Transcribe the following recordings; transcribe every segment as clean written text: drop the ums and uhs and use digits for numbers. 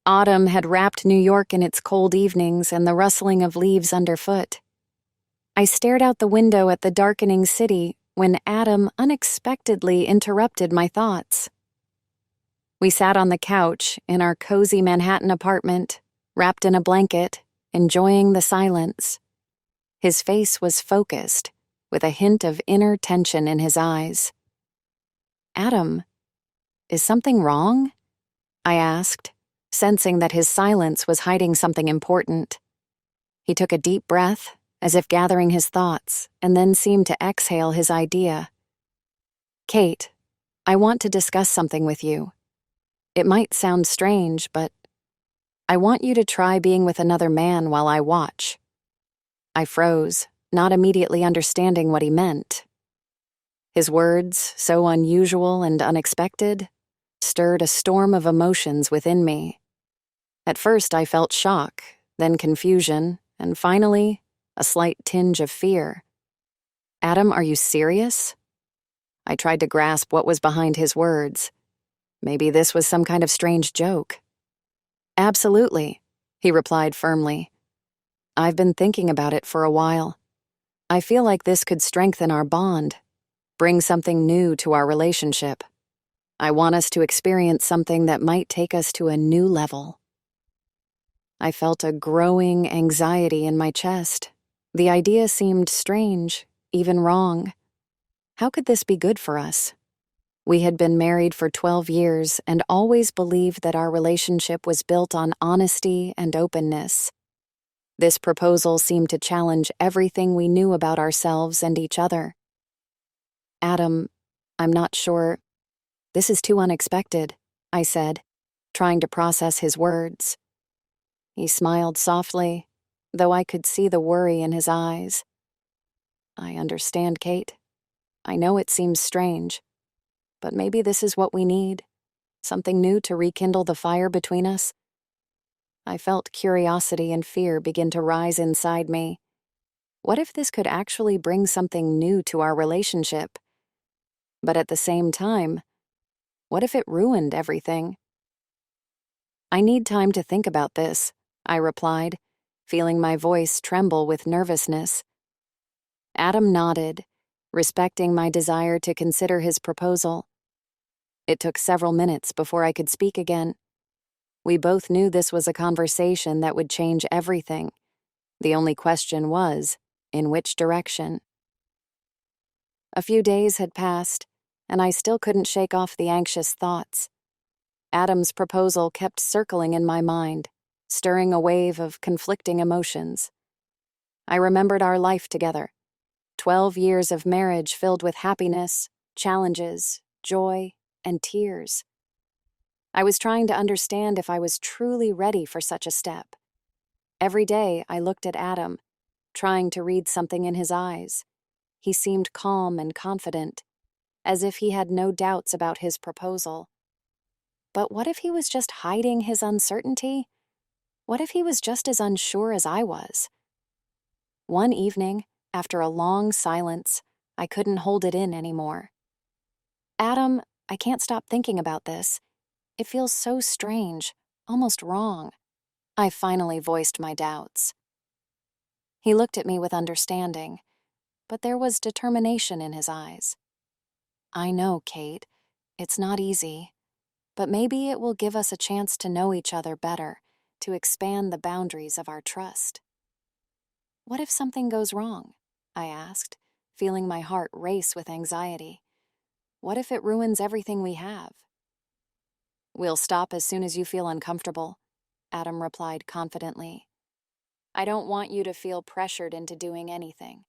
Autumn had wrapped New York in its cold evenings and the rustling of leaves underfoot. I stared out the window at the darkening city when Adam unexpectedly interrupted my thoughts. We sat on the couch in our cozy Manhattan apartment, wrapped in a blanket, enjoying the silence. His face was focused, with a hint of inner tension in his eyes. "Adam, is something wrong?" I asked, sensing that his silence was hiding something important. He took a deep breath, as if gathering his thoughts, and then seemed to exhale his idea. "Kate, I want to discuss something with you. It might sound strange, but I want you to try being with another man while I watch." I froze, not immediately understanding what he meant. His words, so unusual and unexpected, stirred a storm of emotions within me. At first I felt shock, then confusion, and finally, a slight tinge of fear. "Adam, are you serious?" I tried to grasp what was behind his words. Maybe this was some kind of strange joke. "Absolutely," he replied firmly. "I've been thinking about it for a while. I feel like this could strengthen our bond, bring something new to our relationship. I want us to experience something that might take us to a new level." I felt a growing anxiety in my chest. The idea seemed strange, even wrong. How could this be good for us? We had been married for 12 years and always believed that our relationship was built on honesty and openness. This proposal seemed to challenge everything we knew about ourselves and each other. "Adam, I'm not sure. This is too unexpected," I said, trying to process his words. He smiled softly, though I could see the worry in his eyes. "I understand, Kate. I know it seems strange, but maybe this is what we need, something new to rekindle the fire between us." I felt curiosity and fear begin to rise inside me. What if this could actually bring something new to our relationship? But at the same time, what if it ruined everything? "I need time to think about this," I replied, feeling my voice tremble with nervousness. Adam nodded, respecting my desire to consider his proposal. It took several minutes before I could speak again. We both knew this was a conversation that would change everything. The only question was, in which direction? A few days had passed, and I still couldn't shake off the anxious thoughts. Adam's proposal kept circling in my mind, stirring a wave of conflicting emotions. I remembered our life together, 12 years of marriage filled with happiness, challenges, joy, and tears. I was trying to understand if I was truly ready for such a step. Every day I looked at Adam, trying to read something in his eyes. He seemed calm and confident, as if he had no doubts about his proposal. But what if he was just hiding his uncertainty? What if he was just as unsure as I was? One evening, after a long silence, I couldn't hold it in anymore. "Adam, I can't stop thinking about this. It feels so strange, almost wrong." I finally voiced my doubts. He looked at me with understanding, but there was determination in his eyes. "I know, Kate, it's not easy, but maybe it will give us a chance to know each other better, to expand the boundaries of our trust." "What if something goes wrong?" I asked, feeling my heart race with anxiety. "What if it ruins everything we have?" "We'll stop as soon as you feel uncomfortable," Adam replied confidently. "I don't want you to feel pressured into doing anything.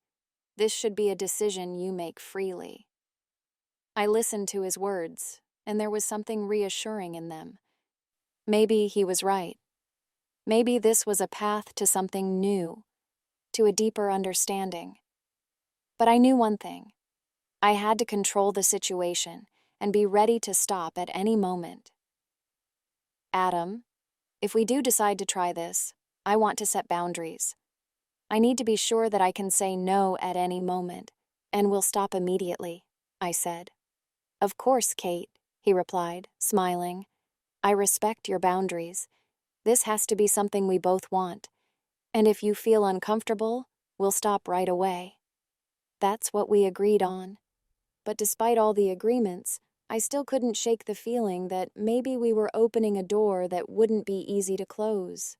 This should be a decision you make freely." I listened to his words, and there was something reassuring in them. Maybe he was right. Maybe this was a path to something new, to a deeper understanding. But I knew one thing. I had to control the situation and be ready to stop at any moment. "Adam, if we do decide to try this, I want to set boundaries. I need to be sure that I can say no at any moment, and will stop immediately," I said. "Of course, Kate," he replied, smiling. "I respect your boundaries. This has to be something we both want. And if you feel uncomfortable, we'll stop right away. That's what we agreed on. But despite all the agreements, I still couldn't shake the feeling that maybe we were opening a door that wouldn't be easy to close.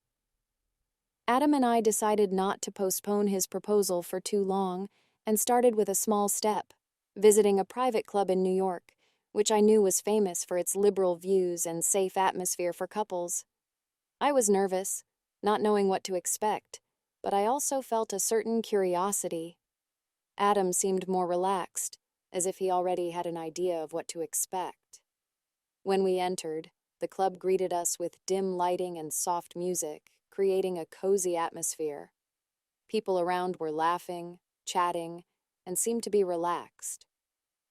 Adam and I decided not to postpone his proposal for too long and started with a small step, visiting a private club in New York, which I knew was famous for its liberal views and safe atmosphere for couples. I was nervous, not knowing what to expect, but I also felt a certain curiosity. Adam seemed more relaxed, as if he already had an idea of what to expect. When we entered, the club greeted us with dim lighting and soft music, creating a cozy atmosphere. People around were laughing, chatting, and seemed to be relaxed.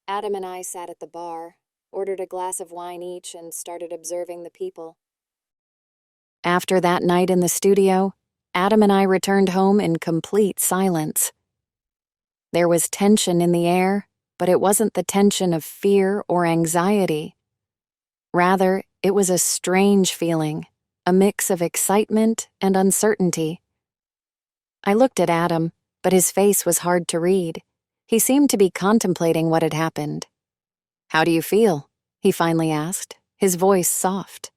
Adam and I sat at the bar, ordered a glass of wine each, and started observing the people. After that night in the studio, Adam and I returned home in complete silence. There was tension in the air, but it wasn't the tension of fear or anxiety. Rather, it was a strange feeling, a mix of excitement and uncertainty. I looked at Adam, but his face was hard to read. He seemed to be contemplating what had happened. "How do you feel?" he finally asked, his voice soft.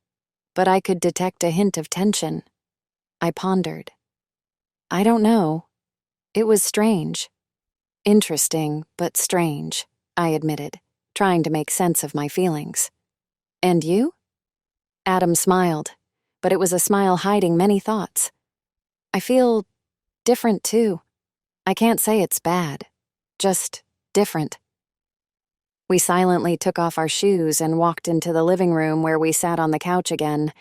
But I could detect a hint of tension. I pondered. "I don't know. It was strange." "Interesting, but strange," I admitted, trying to make sense of my feelings. "And you?" Adam smiled, but it was a smile hiding many thoughts. "I feel different, too. I can't say it's bad, just different." We silently took off our shoes and walked into the living room where we sat on the couch again,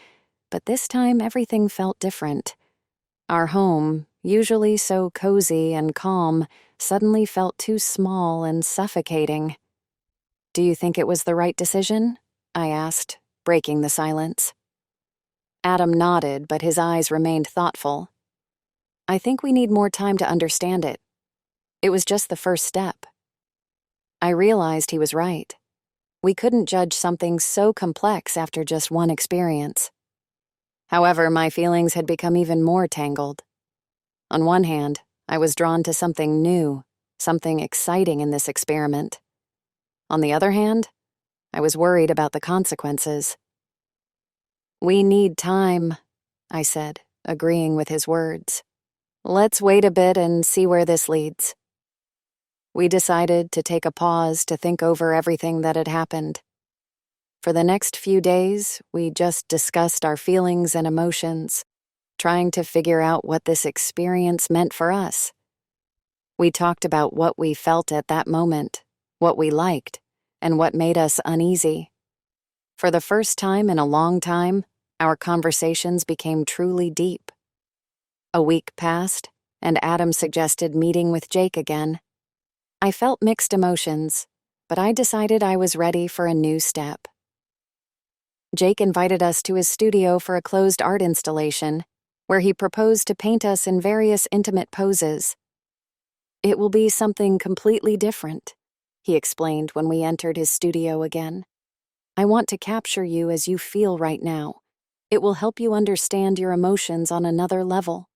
but this time everything felt different. Our home, usually so cozy and calm, suddenly felt too small and suffocating. "Do you think it was the right decision?" I asked, breaking the silence. Adam nodded, but his eyes remained thoughtful. "I think we need more time to understand it. It was just the first step." I realized he was right. We couldn't judge something so complex after just one experience. However, my feelings had become even more tangled. On one hand, I was drawn to something new, something exciting in this experiment. On the other hand, I was worried about the consequences. "We need time," I said, agreeing with his words. "Let's wait a bit and see where this leads." We decided to take a pause to think over everything that had happened. For the next few days, we just discussed our feelings and emotions, trying to figure out what this experience meant for us. We talked about what we felt at that moment, what we liked, and what made us uneasy. For the first time in a long time, our conversations became truly deep. A week passed, and Adam suggested meeting with Jake again. I felt mixed emotions, but I decided I was ready for a new step. Jake invited us to his studio for a closed art installation, where he proposed to paint us in various intimate poses. "It will be something completely different," he explained when we entered his studio again. "I want to capture you as you feel right now. It will help you understand your emotions on another level."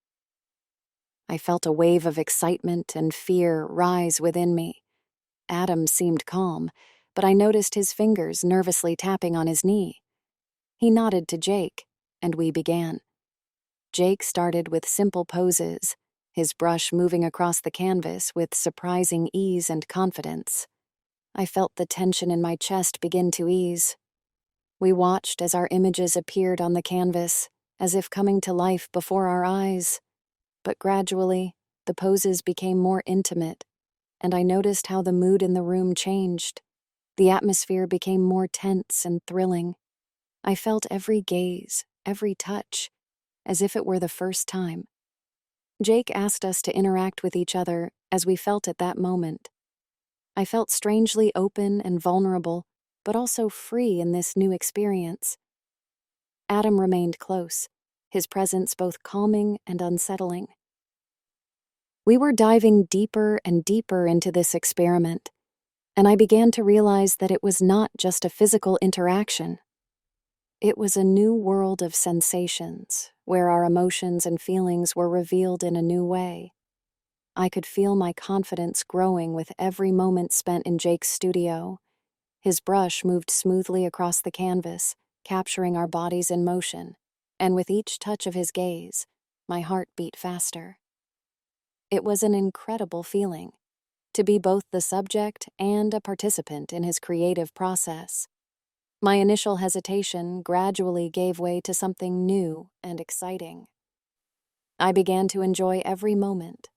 I felt a wave of excitement and fear rise within me. Adam seemed calm, but I noticed his fingers nervously tapping on his knee. He nodded to Jake, and we began. Jake started with simple poses, his brush moving across the canvas with surprising ease and confidence. I felt the tension in my chest begin to ease. We watched as our images appeared on the canvas, as if coming to life before our eyes. But gradually, the poses became more intimate, and I noticed how the mood in the room changed. The atmosphere became more tense and thrilling. I felt every gaze, every touch, as if it were the first time. Jake asked us to interact with each other as we felt at that moment. I felt strangely open and vulnerable, but also free in this new experience. Adam remained close, his presence both calming and unsettling. We were diving deeper and deeper into this experiment, and I began to realize that it was not just a physical interaction. It was a new world of sensations, where our emotions and feelings were revealed in a new way. I could feel my confidence growing with every moment spent in Jake's studio. His brush moved smoothly across the canvas, capturing our bodies in motion, and with each touch of his gaze, my heart beat faster. It was an incredible feeling, to be both the subject and a participant in his creative process. My initial hesitation gradually gave way to something new and exciting. I began to enjoy every moment.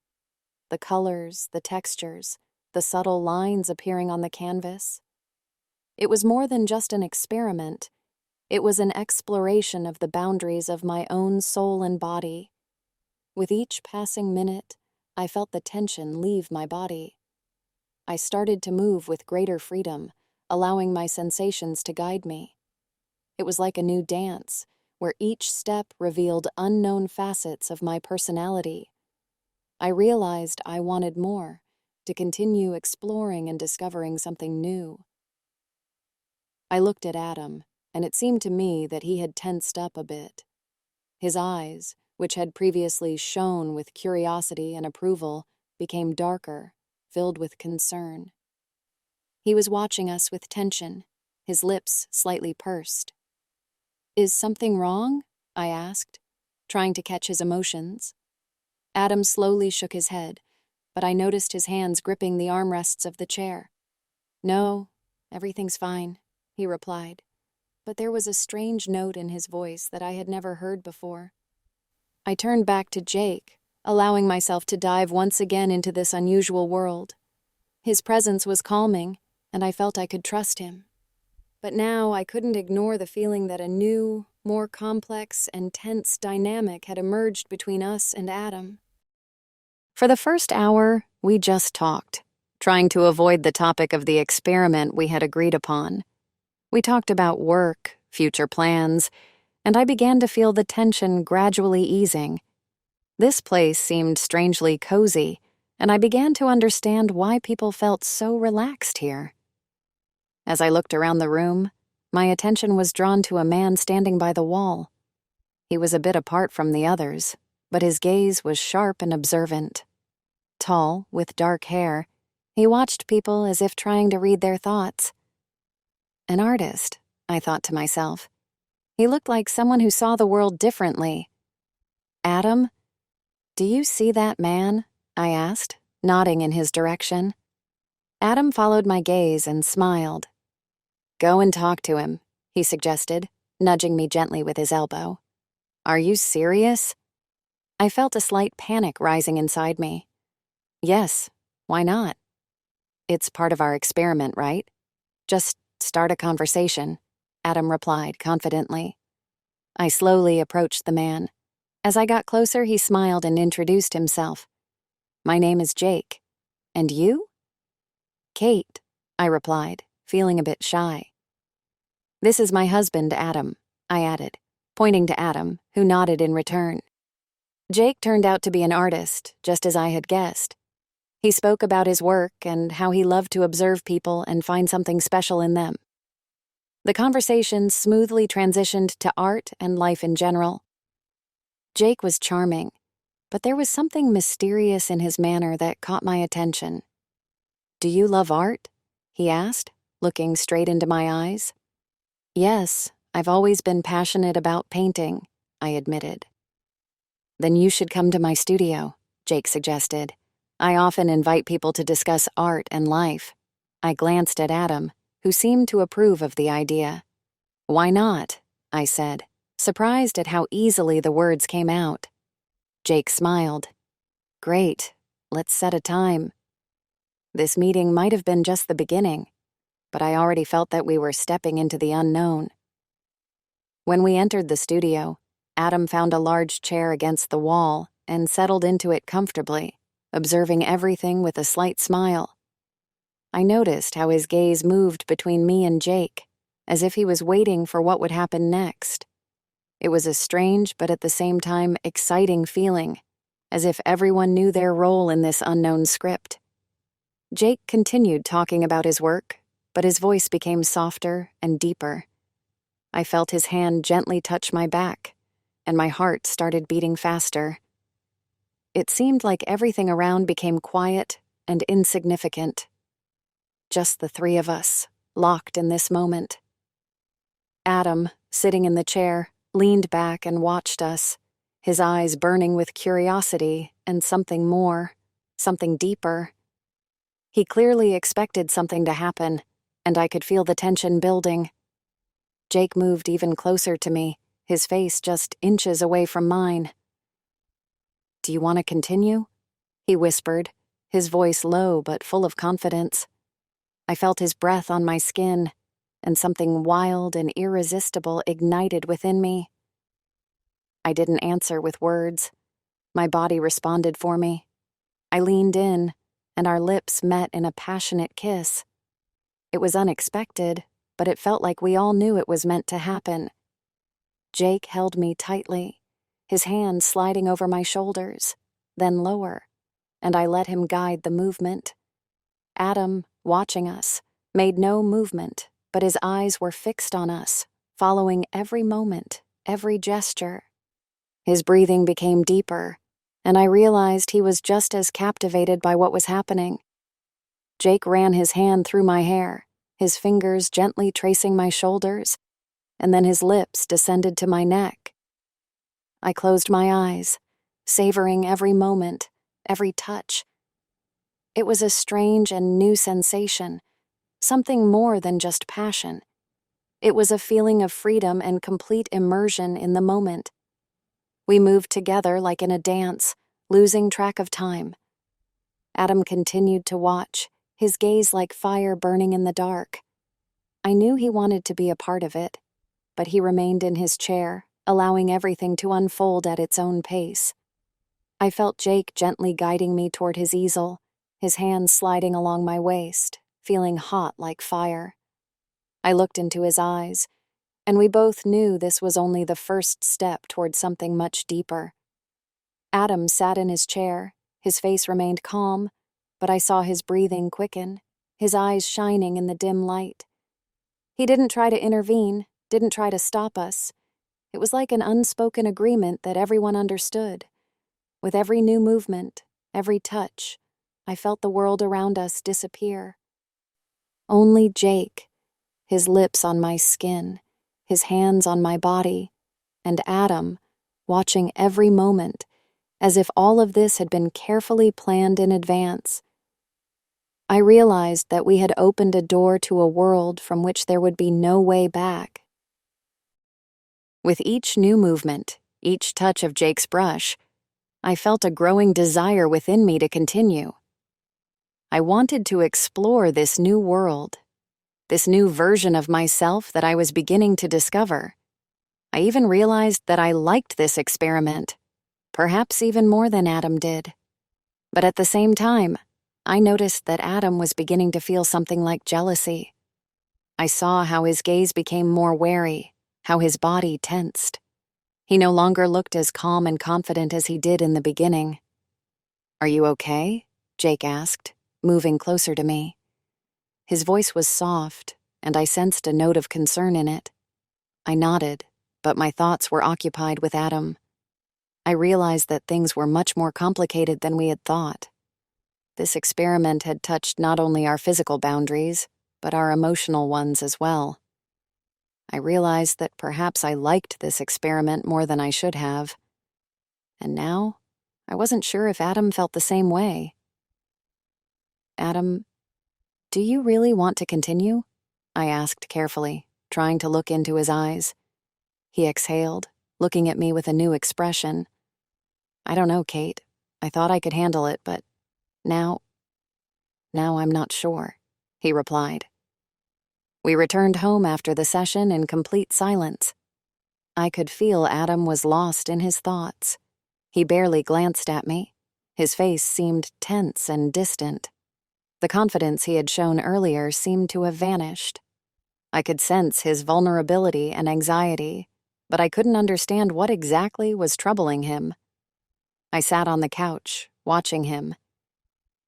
The colors, the textures, the subtle lines appearing on the canvas. It was more than just an experiment. It was an exploration of the boundaries of my own soul and body. With each passing minute, I felt the tension leave my body. I started to move with greater freedom, allowing my sensations to guide me. It was like a new dance, where each step revealed unknown facets of my personality. I realized I wanted more, to continue exploring and discovering something new. I looked at Adam, and it seemed to me that he had tensed up a bit. His eyes, which had previously shone with curiosity and approval, became darker, filled with concern. He was watching us with tension, his lips slightly pursed. "Is something wrong?" I asked, trying to catch his emotions. Adam slowly shook his head, but I noticed his hands gripping the armrests of the chair. "No, everything's fine," he replied, but there was a strange note in his voice that I had never heard before. I turned back to Jake, allowing myself to dive once again into this unusual world. His presence was calming, and I felt I could trust him. But now I couldn't ignore the feeling that a new, more complex and tense dynamic had emerged between us and Adam. For the first hour, we just talked, trying to avoid the topic of the experiment we had agreed upon. We talked about work, future plans, and I began to feel the tension gradually easing. This place seemed strangely cozy, and I began to understand why people felt so relaxed here. As I looked around the room, my attention was drawn to a man standing by the wall. He was a bit apart from the others, but his gaze was sharp and observant. Tall, with dark hair, he watched people as if trying to read their thoughts. An artist, I thought to myself. He looked like someone who saw the world differently. "Adam, do you see that man?" I asked, nodding in his direction. Adam followed my gaze and smiled. "Go and talk to him," he suggested, nudging me gently with his elbow. "Are you serious?" I felt a slight panic rising inside me. "Yes, why not? It's part of our experiment, right? Just start a conversation," Adam replied confidently. I slowly approached the man. As I got closer, he smiled and introduced himself. "My name is Jake. And you?" "Kate," I replied, feeling a bit shy. "This is my husband, Adam," I added, pointing to Adam, who nodded in return. Jake turned out to be an artist, just as I had guessed. He spoke about his work and how he loved to observe people and find something special in them. The conversation smoothly transitioned to art and life in general. Jake was charming, but there was something mysterious in his manner that caught my attention. "Do you love art?" he asked, looking straight into my eyes. "Yes, I've always been passionate about painting," I admitted. "Then you should come to my studio," Jake suggested. "I often invite people to discuss art and life." I glanced at Adam, who seemed to approve of the idea. "Why not?" I said, surprised at how easily the words came out. Jake smiled. "Great, let's set a time." This meeting might have been just the beginning, but I already felt that we were stepping into the unknown. When we entered the studio, Adam found a large chair against the wall and settled into it comfortably, observing everything with a slight smile. I noticed how his gaze moved between me and Jake, as if he was waiting for what would happen next. It was a strange but at the same time exciting feeling, as if everyone knew their role in this unknown script. Jake continued talking about his work, but his voice became softer and deeper. I felt his hand gently touch my back, and my heart started beating faster. It seemed like everything around became quiet and insignificant. Just the three of us, locked in this moment. Adam, sitting in the chair, leaned back and watched us, his eyes burning with curiosity and something more, something deeper. He clearly expected something to happen, and I could feel the tension building. Jake moved even closer to me, his face just inches away from mine. "Do you want to continue?" he whispered, his voice low but full of confidence. I felt his breath on my skin, and something wild and irresistible ignited within me. I didn't answer with words. My body responded for me. I leaned in, and our lips met in a passionate kiss. It was unexpected, but it felt like we all knew it was meant to happen. Jake held me tightly, his hand sliding over my shoulders, then lower, and I let him guide the movement. Adam, watching us, made no movement, but his eyes were fixed on us, following every moment, every gesture. His breathing became deeper, and I realized he was just as captivated by what was happening. Jake ran his hand through my hair, his fingers gently tracing my shoulders, and then his lips descended to my neck. I closed my eyes, savoring every moment, every touch. It was a strange and new sensation, something more than just passion. It was a feeling of freedom and complete immersion in the moment. We moved together like in a dance, losing track of time. Adam continued to watch, his gaze like fire burning in the dark. I knew he wanted to be a part of it, but he remained in his chair, allowing everything to unfold at its own pace. I felt Jake gently guiding me toward his easel, his hands sliding along my waist, feeling hot like fire. I looked into his eyes, and we both knew this was only the first step toward something much deeper. Adam sat in his chair, his face remained calm, but I saw his breathing quicken, his eyes shining in the dim light. He didn't try to intervene, didn't try to stop us. It was like an unspoken agreement that everyone understood. With every new movement, every touch, I felt the world around us disappear. Only Jake, his lips on my skin, his hands on my body, and Adam, watching every moment, as if all of this had been carefully planned in advance. I realized that we had opened a door to a world from which there would be no way back. With each new movement, each touch of Jake's brush, I felt a growing desire within me to continue. I wanted to explore this new world, this new version of myself that I was beginning to discover. I even realized that I liked this experiment, perhaps even more than Adam did. But at the same time, I noticed that Adam was beginning to feel something like jealousy. I saw how his gaze became more wary, how his body tensed. He no longer looked as calm and confident as he did in the beginning. "Are you okay?" Jake asked, moving closer to me. His voice was soft, and I sensed a note of concern in it. I nodded, but my thoughts were occupied with Adam. I realized that things were much more complicated than we had thought. This experiment had touched not only our physical boundaries, but our emotional ones as well. I realized that perhaps I liked this experiment more than I should have. And now, I wasn't sure if Adam felt the same way. "Adam, do you really want to continue?" I asked carefully, trying to look into his eyes. He exhaled, looking at me with a new expression. "I don't know, Kate. I thought I could handle it, but now I'm not sure," he replied. We returned home after the session in complete silence. I could feel Adam was lost in his thoughts. He barely glanced at me. His face seemed tense and distant. The confidence he had shown earlier seemed to have vanished. I could sense his vulnerability and anxiety, but I couldn't understand what exactly was troubling him. I sat on the couch, watching him.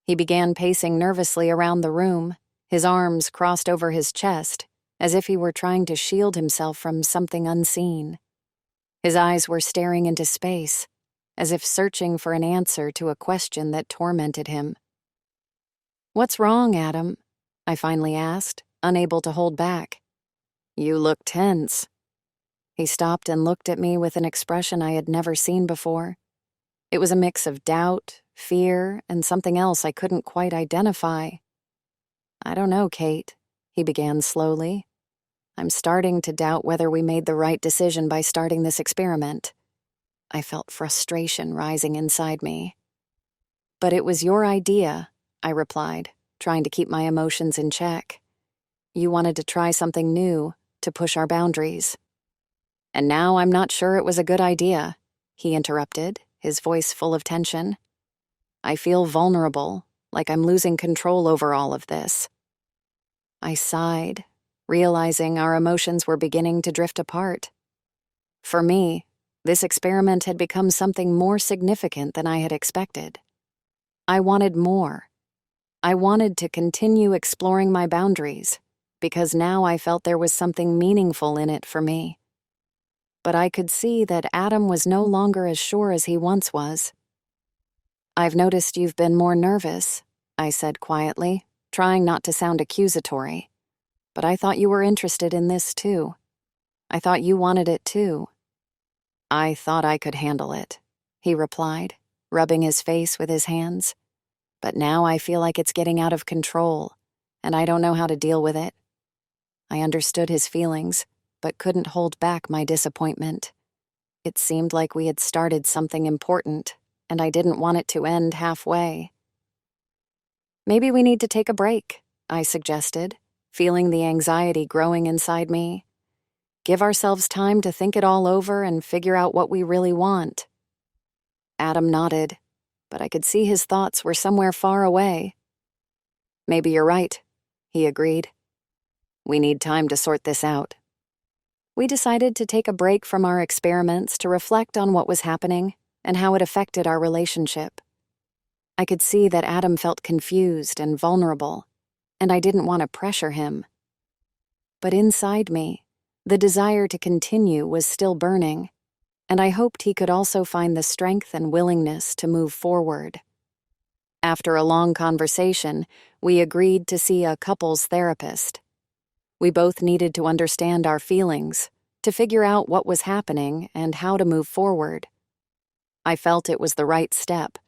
He began pacing nervously around the room, his arms crossed over his chest, as if he were trying to shield himself from something unseen. His eyes were staring into space, as if searching for an answer to a question that tormented him. "What's wrong, Adam?" I finally asked, unable to hold back. "You look tense." He stopped and looked at me with an expression I had never seen before. It was a mix of doubt, fear, and something else I couldn't quite identify. "I don't know, Kate," he began slowly. "I'm starting to doubt whether we made the right decision by starting this experiment." I felt frustration rising inside me. "But it was your idea," I replied, trying to keep my emotions in check. "You wanted to try something new, to push our boundaries." "And now I'm not sure it was a good idea," he interrupted, his voice full of tension. "I feel vulnerable, like I'm losing control over all of this." I sighed, realizing our emotions were beginning to drift apart. For me, this experiment had become something more significant than I had expected. I wanted more. I wanted to continue exploring my boundaries, because now I felt there was something meaningful in it for me. But I could see that Adam was no longer as sure as he once was. "I've noticed you've been more nervous," I said quietly, trying not to sound accusatory. "But I thought you were interested in this too. I thought you wanted it too." "I thought I could handle it," he replied, rubbing his face with his hands. "But now I feel like it's getting out of control, and I don't know how to deal with it." I understood his feelings, but couldn't hold back my disappointment. It seemed like we had started something important, and I didn't want it to end halfway. "Maybe we need to take a break," I suggested, feeling the anxiety growing inside me. "Give ourselves time to think it all over and figure out what we really want." Adam nodded, but I could see his thoughts were somewhere far away. "Maybe you're right," he agreed. "We need time to sort this out." We decided to take a break from our experiments to reflect on what was happening and how it affected our relationship. I could see that Adam felt confused and vulnerable, and I didn't want to pressure him. But inside me, the desire to continue was still burning, and I hoped he could also find the strength and willingness to move forward. After a long conversation, we agreed to see a couples therapist. We both needed to understand our feelings, to figure out what was happening and how to move forward. I felt it was the right step,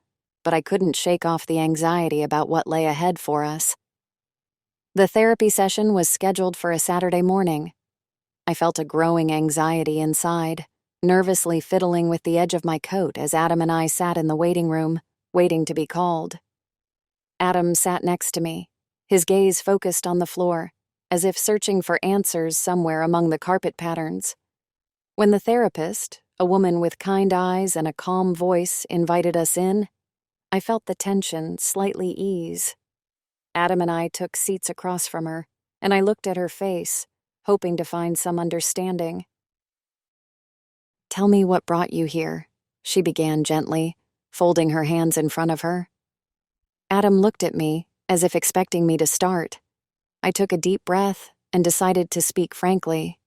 but I couldn't shake off the anxiety about what lay ahead for us. The therapy session was scheduled for a Saturday morning. I felt a growing anxiety inside, nervously fiddling with the edge of my coat as Adam and I sat in the waiting room, waiting to be called. Adam sat next to me, his gaze focused on the floor, as if searching for answers somewhere among the carpet patterns. When the therapist, a woman with kind eyes and a calm voice, invited us in, I felt the tension slightly ease. Adam and I took seats across from her, and I looked at her face, hoping to find some understanding. "Tell me what brought you here," she began gently, folding her hands in front of her. Adam looked at me, as if expecting me to start. I took a deep breath and decided to speak frankly.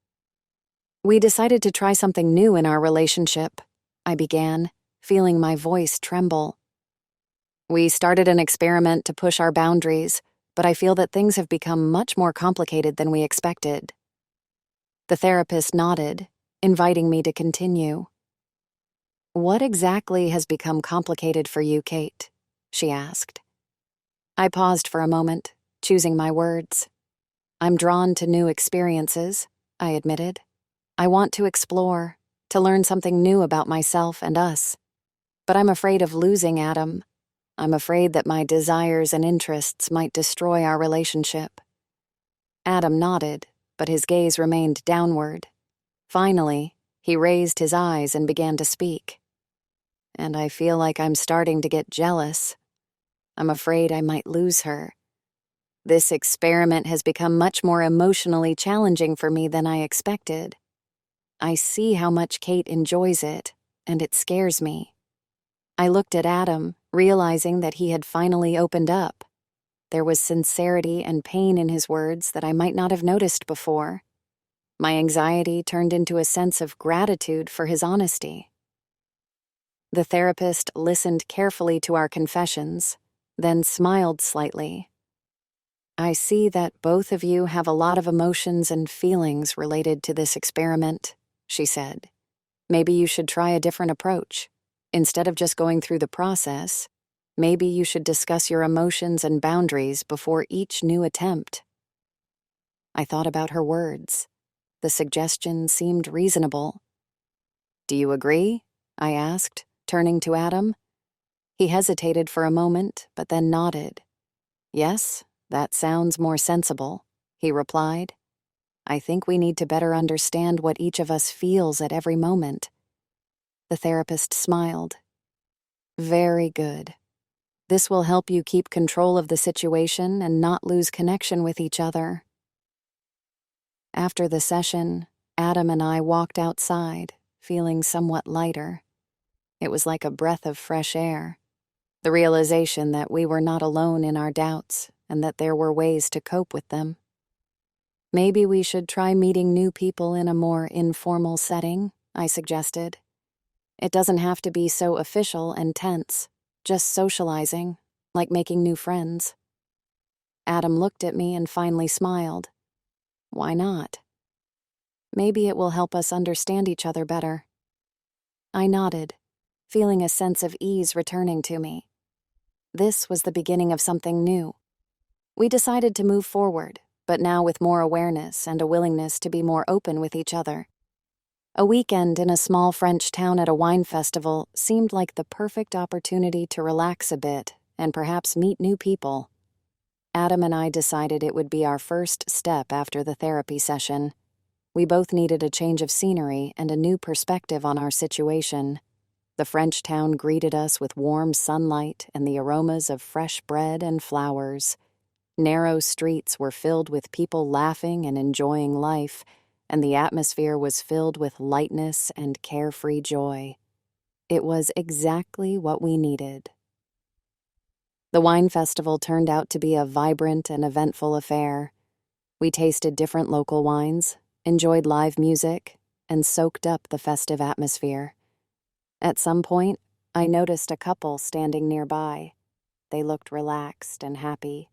"We decided to try something new in our relationship," I began, feeling my voice tremble. "We started an experiment to push our boundaries, but I feel that things have become much more complicated than we expected." The therapist nodded, inviting me to continue. "What exactly has become complicated for you, Kate?" she asked. I paused for a moment, choosing my words. "I'm drawn to new experiences," I admitted. "I want to explore, to learn something new about myself and us. But I'm afraid of losing Adam. I'm afraid that my desires and interests might destroy our relationship." Adam nodded, but his gaze remained downward. Finally, he raised his eyes and began to speak. "And I feel like I'm starting to get jealous. I'm afraid I might lose her. This experiment has become much more emotionally challenging for me than I expected. I see how much Kate enjoys it, and it scares me." I looked at Adam, realizing that he had finally opened up. There was sincerity and pain in his words that I might not have noticed before. My anxiety turned into a sense of gratitude for his honesty. The therapist listened carefully to our confessions, then smiled slightly. "I see that both of you have a lot of emotions and feelings related to this experiment," she said. "Maybe you should try a different approach. Instead of just going through the process, maybe you should discuss your emotions and boundaries before each new attempt." I thought about her words. The suggestion seemed reasonable. "Do you agree?" I asked, turning to Adam. He hesitated for a moment, but then nodded. "Yes, that sounds more sensible," he replied. "I think we need to better understand what each of us feels at every moment." The therapist smiled. "Very good. This will help you keep control of the situation and not lose connection with each other." After the session, Adam and I walked outside, feeling somewhat lighter. It was like a breath of fresh air, the realization that we were not alone in our doubts and that there were ways to cope with them. "Maybe we should try meeting new people in a more informal setting," I suggested. "It doesn't have to be so official and tense, just socializing, like making new friends." Adam looked at me and finally smiled. "Why not? Maybe it will help us understand each other better." I nodded, feeling a sense of ease returning to me. This was the beginning of something new. We decided to move forward, but now with more awareness and a willingness to be more open with each other. A weekend in a small French town at a wine festival seemed like the perfect opportunity to relax a bit and perhaps meet new people. Adam and I decided it would be our first step after the therapy session. We both needed a change of scenery and a new perspective on our situation. The French town greeted us with warm sunlight and the aromas of fresh bread and flowers. Narrow streets were filled with people laughing and enjoying life, and the atmosphere was filled with lightness and carefree joy. It was exactly what we needed. The wine festival turned out to be a vibrant and eventful affair. We tasted different local wines, enjoyed live music, and soaked up the festive atmosphere. At some point, I noticed a couple standing nearby. They looked relaxed and happy.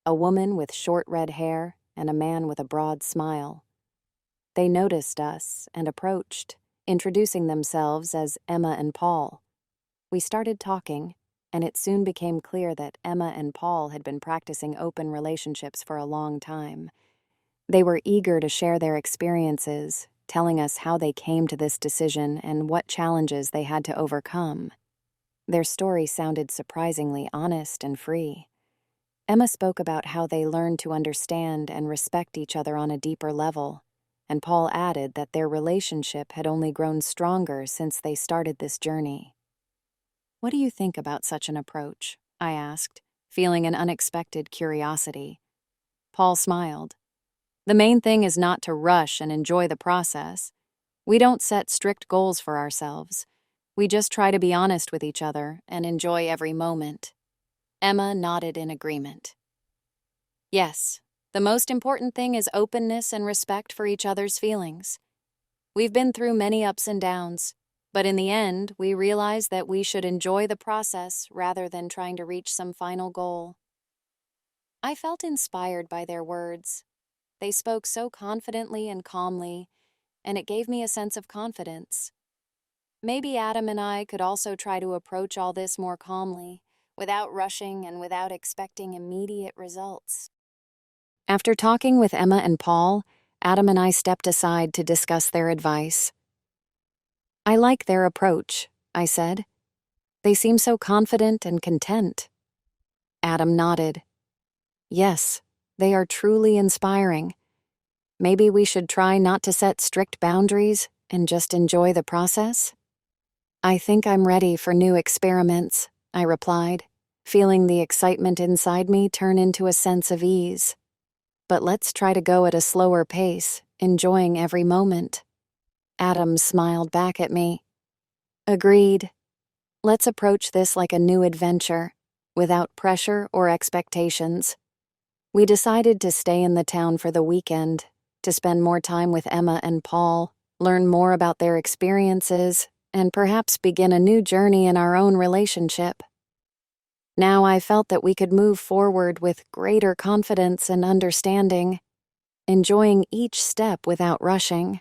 A woman with short red hair and a man with a broad smile. They noticed us and approached, introducing themselves as Emma and Paul. We started talking, and it soon became clear that Emma and Paul had been practicing open relationships for a long time. They were eager to share their experiences, telling us how they came to this decision and what challenges they had to overcome. Their story sounded surprisingly honest and free. Emma spoke about how they learned to understand and respect each other on a deeper level, and Paul added that their relationship had only grown stronger since they started this journey. "What do you think about such an approach?" I asked, feeling an unexpected curiosity. Paul smiled. "The main thing is not to rush and enjoy the process. We don't set strict goals for ourselves. We just try to be honest with each other and enjoy every moment." Emma nodded in agreement. "Yes, the most important thing is openness and respect for each other's feelings. We've been through many ups and downs, but in the end, we realized that we should enjoy the process rather than trying to reach some final goal." I felt inspired by their words. They spoke so confidently and calmly, and it gave me a sense of confidence. Maybe Adam and I could also try to approach all this more calmly, without rushing and without expecting immediate results. After talking with Emma and Paul, Adam and I stepped aside to discuss their advice. "I like their approach," I said. "They seem so confident and content." Adam nodded. "Yes, they are truly inspiring. Maybe we should try not to set strict boundaries and just enjoy the process?" "I think I'm ready for new experiments," I replied, feeling the excitement inside me turn into a sense of ease. "But let's try to go at a slower pace, enjoying every moment." Adam smiled back at me. "Agreed. Let's approach this like a new adventure, without pressure or expectations. We decided to stay in the town for the weekend, to spend more time with Emma and Paul, learn more about their experiences, and perhaps begin a new journey in our own relationship. Now I felt that we could move forward with greater confidence and understanding, enjoying each step without rushing.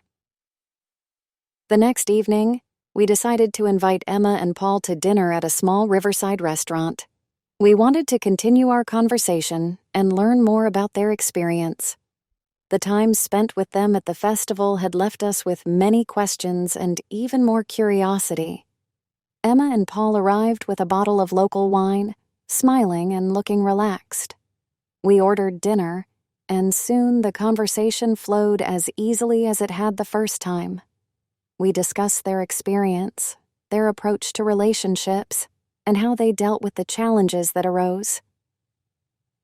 The next evening, we decided to invite Emma and Paul to dinner at a small riverside restaurant. We wanted to continue our conversation and learn more about their experience. The time spent with them at the festival had left us with many questions and even more curiosity. Emma and Paul arrived with a bottle of local wine, smiling and looking relaxed. We ordered dinner, and soon the conversation flowed as easily as it had the first time. We discussed their experience, their approach to relationships, and how they dealt with the challenges that arose.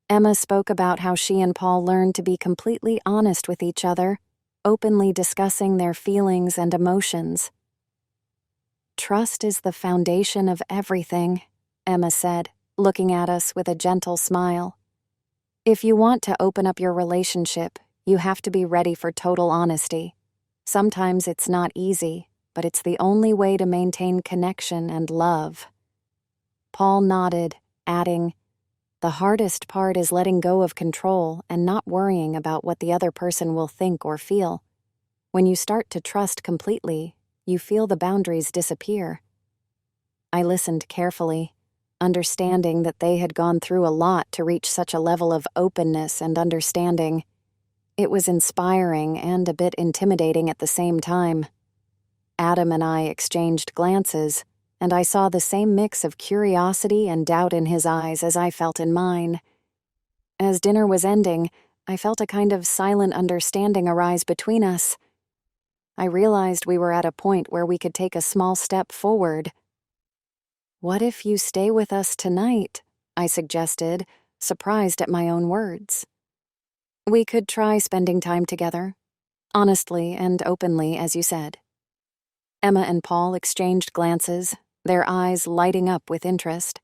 Emma spoke about how she and Paul learned to be completely honest with each other, openly discussing their feelings and emotions. "Trust is the foundation of everything," Emma said, looking at us with a gentle smile. "If you want to open up your relationship, you have to be ready for total honesty. Sometimes it's not easy, but it's the only way to maintain connection and love." Paul nodded, adding, "The hardest part is letting go of control and not worrying about what the other person will think or feel. When you start to trust completely, you feel the boundaries disappear." I listened carefully, understanding that they had gone through a lot to reach such a level of openness and understanding. It was inspiring and a bit intimidating at the same time. Adam and I exchanged glances, and I saw the same mix of curiosity and doubt in his eyes as I felt in mine. As dinner was ending, I felt a kind of silent understanding arise between us. I realized we were at a point where we could take a small step forward. "What if you stay with us tonight?" I suggested, surprised at my own words. "We could try spending time together, honestly and openly, as you said." Emma and Paul exchanged glances, their eyes lighting up with interest.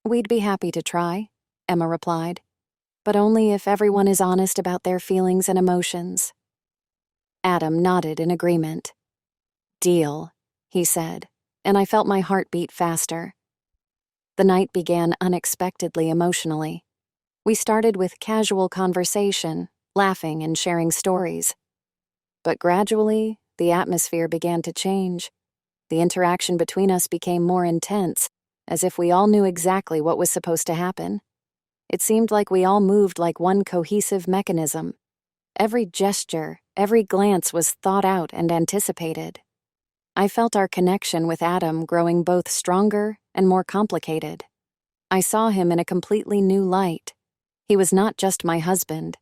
"We'd be happy to try," Emma replied, "but only if everyone is honest about their feelings and emotions." Adam nodded in agreement. "Deal," he said, and I felt my heart beat faster. The night began unexpectedly emotionally. We started with casual conversation, laughing and sharing stories. But gradually, the atmosphere began to change. The interaction between us became more intense, as if we all knew exactly what was supposed to happen. It seemed like we all moved like one cohesive mechanism. Every gesture, every glance was thought out and anticipated. I felt our connection with Adam growing both stronger and more complicated. I saw him in a completely new light. He was not just my husband,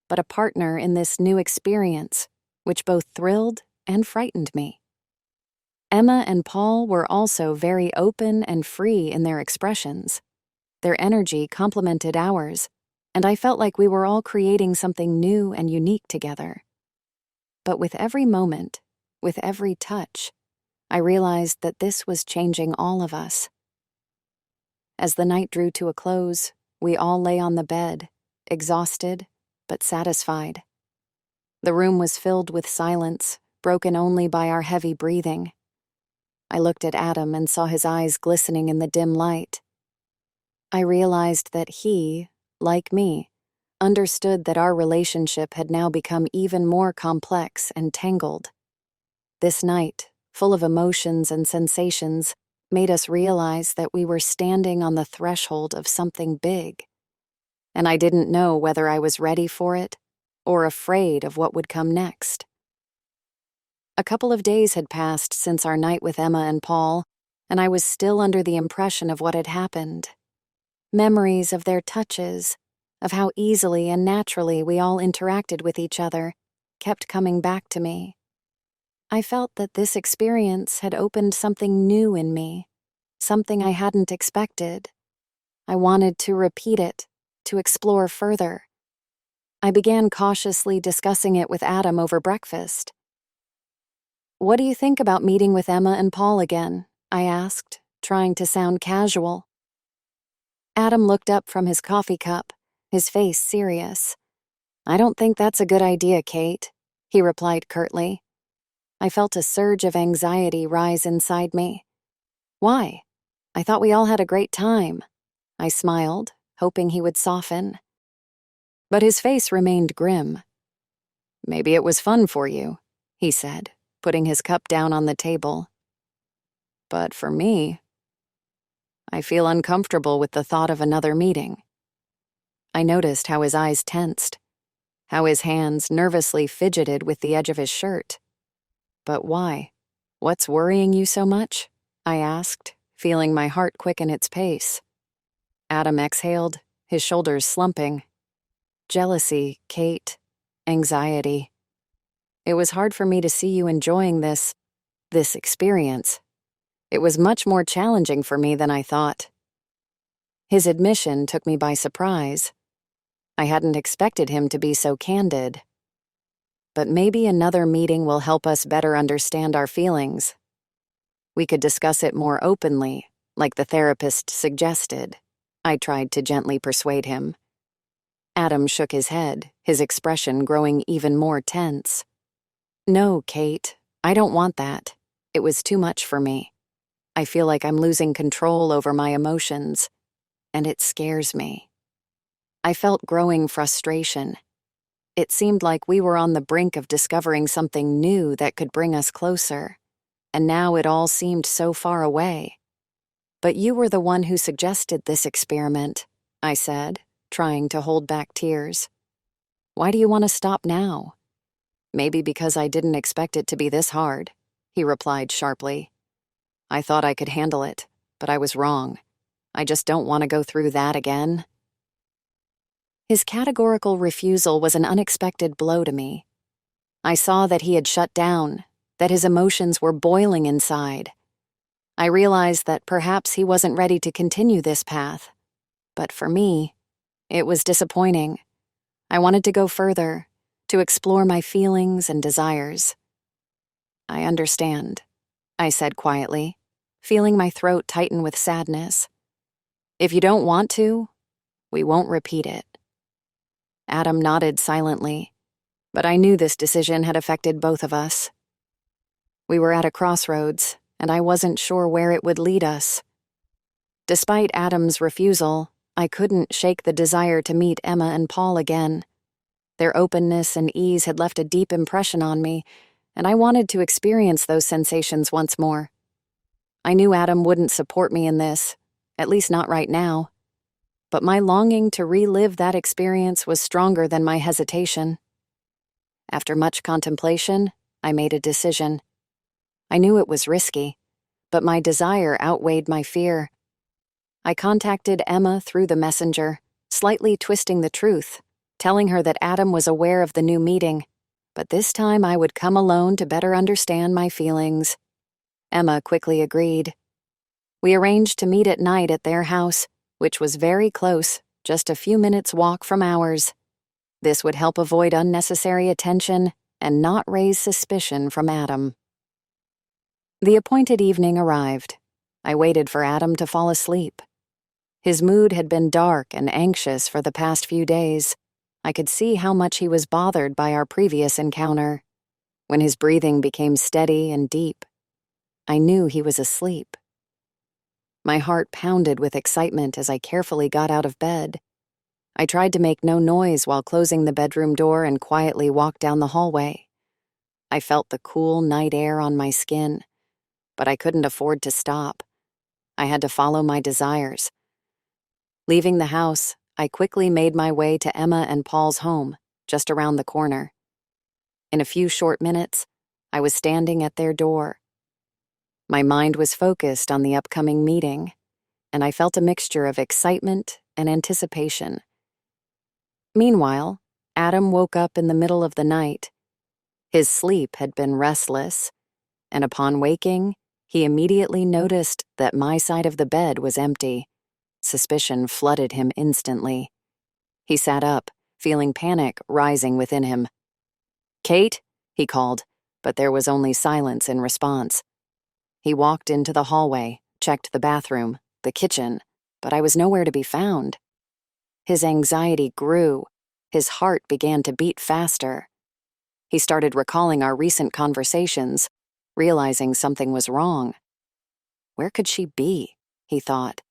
but a partner in this new experience, which both thrilled and frightened me. Emma and Paul were also very open and free in their expressions. Their energy complemented ours, and I felt like we were all creating something new and unique together. But with every moment, with every touch, I realized that this was changing all of us. As the night drew to a close, we all lay on the bed, exhausted but satisfied. The room was filled with silence, broken only by our heavy breathing. I looked at Adam and saw his eyes glistening in the dim light. I realized that he, like me, understood that our relationship had now become even more complex and tangled. This night, full of emotions and sensations, made us realize that we were standing on the threshold of something big. And I didn't know whether I was ready for it or afraid of what would come next. A couple of days had passed since our night with Emma and Paul, and I was still under the impression of what had happened. Memories of their touches, of how easily and naturally we all interacted with each other, kept coming back to me. I felt that this experience had opened something new in me, something I hadn't expected. I wanted to repeat it, to explore further. I began cautiously discussing it with Adam over breakfast. "What do you think about meeting with Emma and Paul again?" I asked, trying to sound casual. Adam looked up from his coffee cup, his face serious. "I don't think that's a good idea, Kate," he replied curtly. I felt a surge of anxiety rise inside me. "Why? I thought we all had a great time." I smiled, hoping he would soften. But his face remained grim. "Maybe it was fun for you," he said, putting his cup down on the table. "But for me, I feel uncomfortable with the thought of another meeting." I noticed how his eyes tensed, how his hands nervously fidgeted with the edge of his shirt. "But why? What's worrying you so much?" I asked, feeling my heart quicken its pace. Adam exhaled, his shoulders slumping. "Jealousy, Kate. Anxiety. It was hard for me to see you enjoying this experience. It was much more challenging for me than I thought." His admission took me by surprise. I hadn't expected him to be so candid. "But maybe another meeting will help us better understand our feelings. We could discuss it more openly, like the therapist suggested." I tried to gently persuade him. Adam shook his head, his expression growing even more tense. "No, Kate, I don't want that. It was too much for me. I feel like I'm losing control over my emotions, and it scares me." I felt growing frustration. It seemed like we were on the brink of discovering something new that could bring us closer, and now it all seemed so far away. "But you were the one who suggested this experiment," I said, trying to hold back tears. "Why do you want to stop now?" "Maybe because I didn't expect it to be this hard," he replied sharply. "I thought I could handle it, but I was wrong. I just don't want to go through that again." His categorical refusal was an unexpected blow to me. I saw that he had shut down, that his emotions were boiling inside. I realized that perhaps he wasn't ready to continue this path. But for me, it was disappointing. I wanted to go further, to explore my feelings and desires. "I understand," I said quietly, feeling my throat tighten with sadness. "If you don't want to, we won't repeat it." Adam nodded silently, but I knew this decision had affected both of us. We were at a crossroads, and I wasn't sure where it would lead us. Despite Adam's refusal, I couldn't shake the desire to meet Emma and Paul again. Their openness and ease had left a deep impression on me, and I wanted to experience those sensations once more. I knew Adam wouldn't support me in this, at least not right now. But my longing to relive that experience was stronger than my hesitation. After much contemplation, I made a decision. I knew it was risky, but my desire outweighed my fear. I contacted Emma through the messenger, slightly twisting the truth, telling her that Adam was aware of the new meeting, but this time I would come alone to better understand my feelings. Emma quickly agreed. We arranged to meet at night at their house, which was very close, just a few minutes' walk from ours. This would help avoid unnecessary attention and not raise suspicion from Adam. The appointed evening arrived. I waited for Adam to fall asleep. His mood had been dark and anxious for the past few days. I could see how much he was bothered by our previous encounter. When his breathing became steady and deep, I knew he was asleep. My heart pounded with excitement as I carefully got out of bed. I tried to make no noise while closing the bedroom door and quietly walked down the hallway. I felt the cool night air on my skin, but I couldn't afford to stop. I had to follow my desires. Leaving the house, I quickly made my way to Emma and Paul's home, just around the corner. In a few short minutes, I was standing at their door. My mind was focused on the upcoming meeting, and I felt a mixture of excitement and anticipation. Meanwhile, Adam woke up in the middle of the night. His sleep had been restless, and upon waking, he immediately noticed that my side of the bed was empty. Suspicion flooded him instantly. He sat up, feeling panic rising within him. "Kate?" he called, but there was only silence in response. He walked into the hallway, checked the bathroom, the kitchen, but I was nowhere to be found. His anxiety grew. His heart began to beat faster. He started recalling our recent conversations, realizing something was wrong. Where could she be? He thought,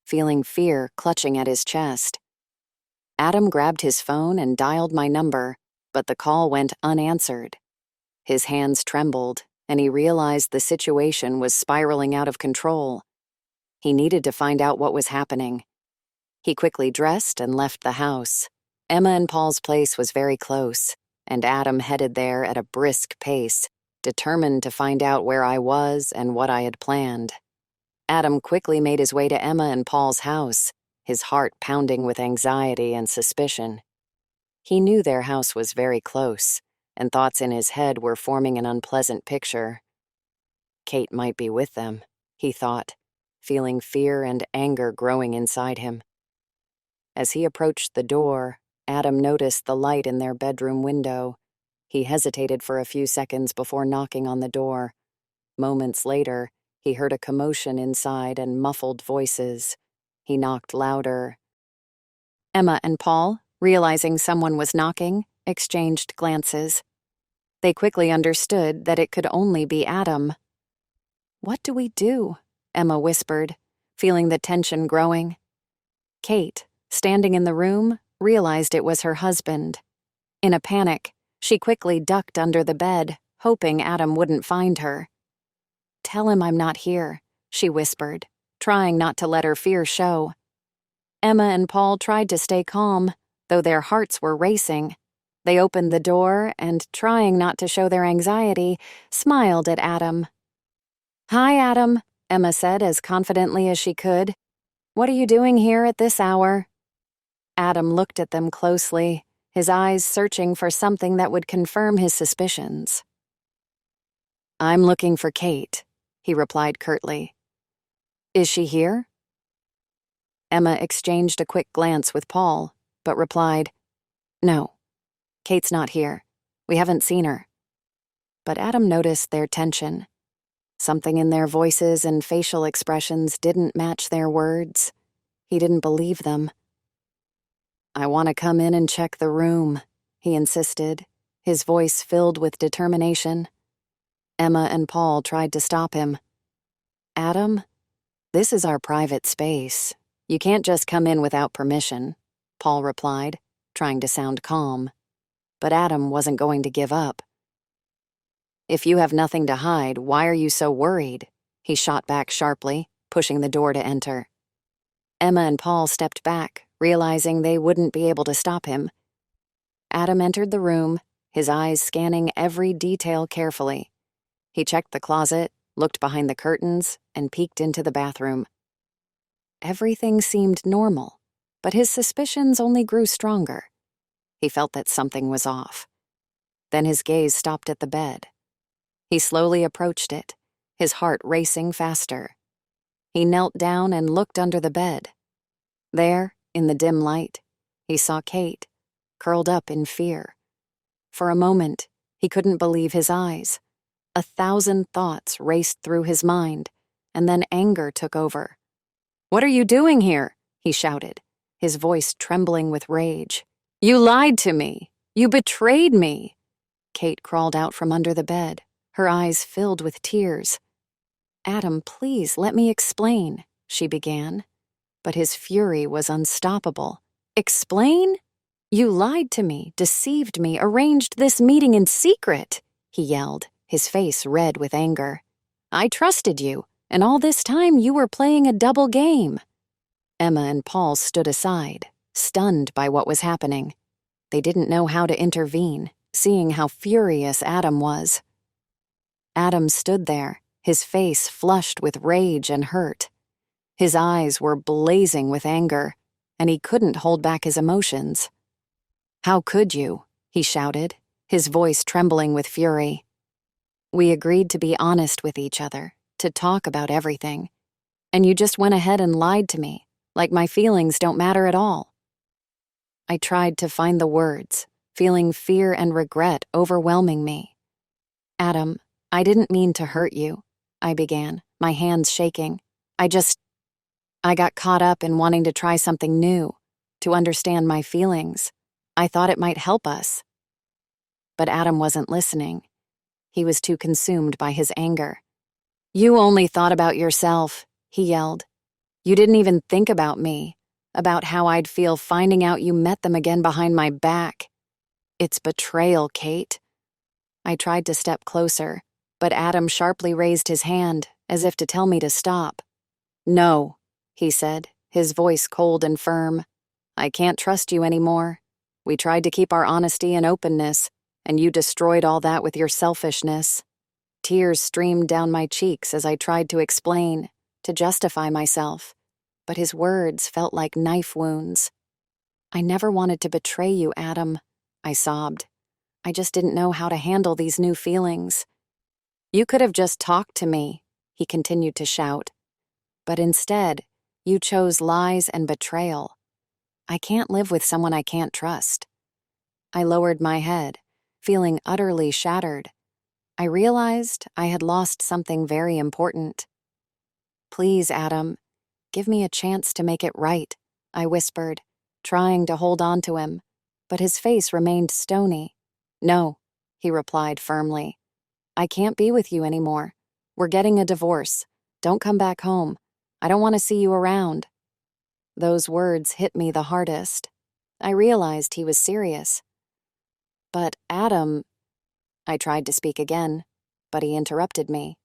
feeling fear clutching at his chest. Adam grabbed his phone and dialed my number, but the call went unanswered. His hands trembled, and he realized the situation was spiraling out of control. He needed to find out what was happening. He quickly dressed and left the house. Emma and Paul's place was very close, and Adam headed there at a brisk pace, determined to find out where I was and what I had planned. Adam quickly made his way to Emma and Paul's house, his heart pounding with anxiety and suspicion. He knew their house was very close, and thoughts in his head were forming an unpleasant picture. Kate might be with them, he thought, feeling fear and anger growing inside him. As he approached the door, Adam noticed the light in their bedroom window. He hesitated for a few seconds before knocking on the door. Moments later, he heard a commotion inside and muffled voices. He knocked louder. Emma and Paul, realizing someone was knocking, exchanged glances. They quickly understood that it could only be Adam. "What do we do?" Emma whispered, feeling the tension growing. Kate, standing in the room, realized it was her husband. In a panic, she quickly ducked under the bed, hoping Adam wouldn't find her. "Tell him I'm not here," she whispered, trying not to let her fear show. Emma and Paul tried to stay calm, though their hearts were racing. They opened the door and, trying not to show their anxiety, smiled at Adam. "Hi, Adam," Emma said as confidently as she could. "What are you doing here at this hour?" Adam looked at them closely, his eyes searching for something that would confirm his suspicions. "I'm looking for Kate," he replied curtly. "Is she here?" Emma exchanged a quick glance with Paul, but replied, "No, Kate's not here. We haven't seen her." But Adam noticed their tension. Something in their voices and facial expressions didn't match their words. He didn't believe them. "I want to come in and check the room," he insisted, his voice filled with determination. Emma and Paul tried to stop him. "Adam, this is our private space. You can't just come in without permission," Paul replied, trying to sound calm. But Adam wasn't going to give up. "If you have nothing to hide, why are you so worried?" he shot back sharply, pushing the door to enter. Emma and Paul stepped back, realizing they wouldn't be able to stop him. Adam entered the room, his eyes scanning every detail carefully. He checked the closet, looked behind the curtains, and peeked into the bathroom. Everything seemed normal, but his suspicions only grew stronger. He felt that something was off. Then his gaze stopped at the bed. He slowly approached it, his heart racing faster. He knelt down and looked under the bed. There, in the dim light, he saw Kate, curled up in fear. For a moment, he couldn't believe his eyes. 1,000 thoughts raced through his mind, and then anger took over. "What are you doing here?" he shouted, his voice trembling with rage. "You lied to me! You betrayed me!" Kate crawled out from under the bed, her eyes filled with tears. "Adam, please let me explain," she began. But his fury was unstoppable. "Explain? You lied to me, deceived me, arranged this meeting in secret," he yelled, his face red with anger. "I trusted you, and all this time you were playing a double game." Emma and Paul stood aside, stunned by what was happening. They didn't know how to intervene, seeing how furious Adam was. Adam stood there, his face flushed with rage and hurt. His eyes were blazing with anger, and he couldn't hold back his emotions. "How could you?" he shouted, his voice trembling with fury. "We agreed to be honest with each other, to talk about everything. And you just went ahead and lied to me, like my feelings don't matter at all." I tried to find the words, feeling fear and regret overwhelming me. "Adam, I didn't mean to hurt you," I began, my hands shaking. I got caught up in wanting to try something new, to understand my feelings. I thought it might help us. But Adam wasn't listening. He was too consumed by his anger. "You only thought about yourself," he yelled. "You didn't even think about me, about how I'd feel finding out you met them again behind my back. It's betrayal, Kate." I tried to step closer, but Adam sharply raised his hand, as if to tell me to stop. "No," he said, his voice cold and firm. "I can't trust you anymore. We tried to keep our honesty and openness, and you destroyed all that with your selfishness." Tears streamed down my cheeks as I tried to explain, to justify myself, but his words felt like knife wounds. "I never wanted to betray you, Adam," I sobbed. "I just didn't know how to handle these new feelings." "You could have just talked to me," he continued to shout. "But instead, you chose lies and betrayal. I can't live with someone I can't trust." I lowered my head, feeling utterly shattered. I realized I had lost something very important. "Please, Adam, give me a chance to make it right," I whispered, trying to hold on to him, but his face remained stony. "No," he replied firmly. "I can't be with you anymore. We're getting a divorce. Don't come back home. I don't want to see you around." Those words hit me the hardest. I realized he was serious. "But Adam," I tried to speak again, but he interrupted me.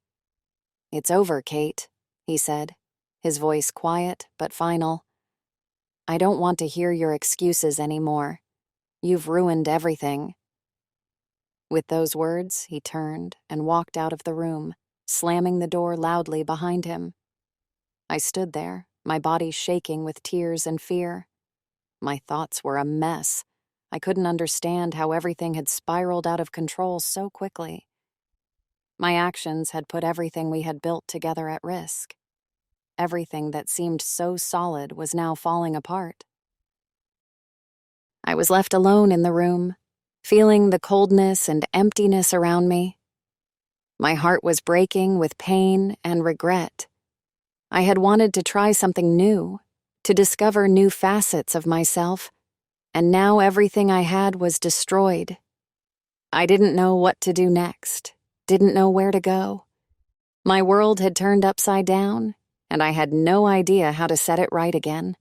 "It's over, Kate," he said, his voice quiet but final. "I don't want to hear your excuses anymore. You've ruined everything." With those words, he turned and walked out of the room, slamming the door loudly behind him. I stood there, my body shaking with tears and fear. My thoughts were a mess. I couldn't understand how everything had spiraled out of control so quickly. My actions had put everything we had built together at risk. Everything that seemed so solid was now falling apart. I was left alone in the room, feeling the coldness and emptiness around me. My heart was breaking with pain and regret. I had wanted to try something new, to discover new facets of myself, and now everything I had was destroyed. I didn't know what to do next, didn't know where to go. My world had turned upside down, and I had no idea how to set it right again.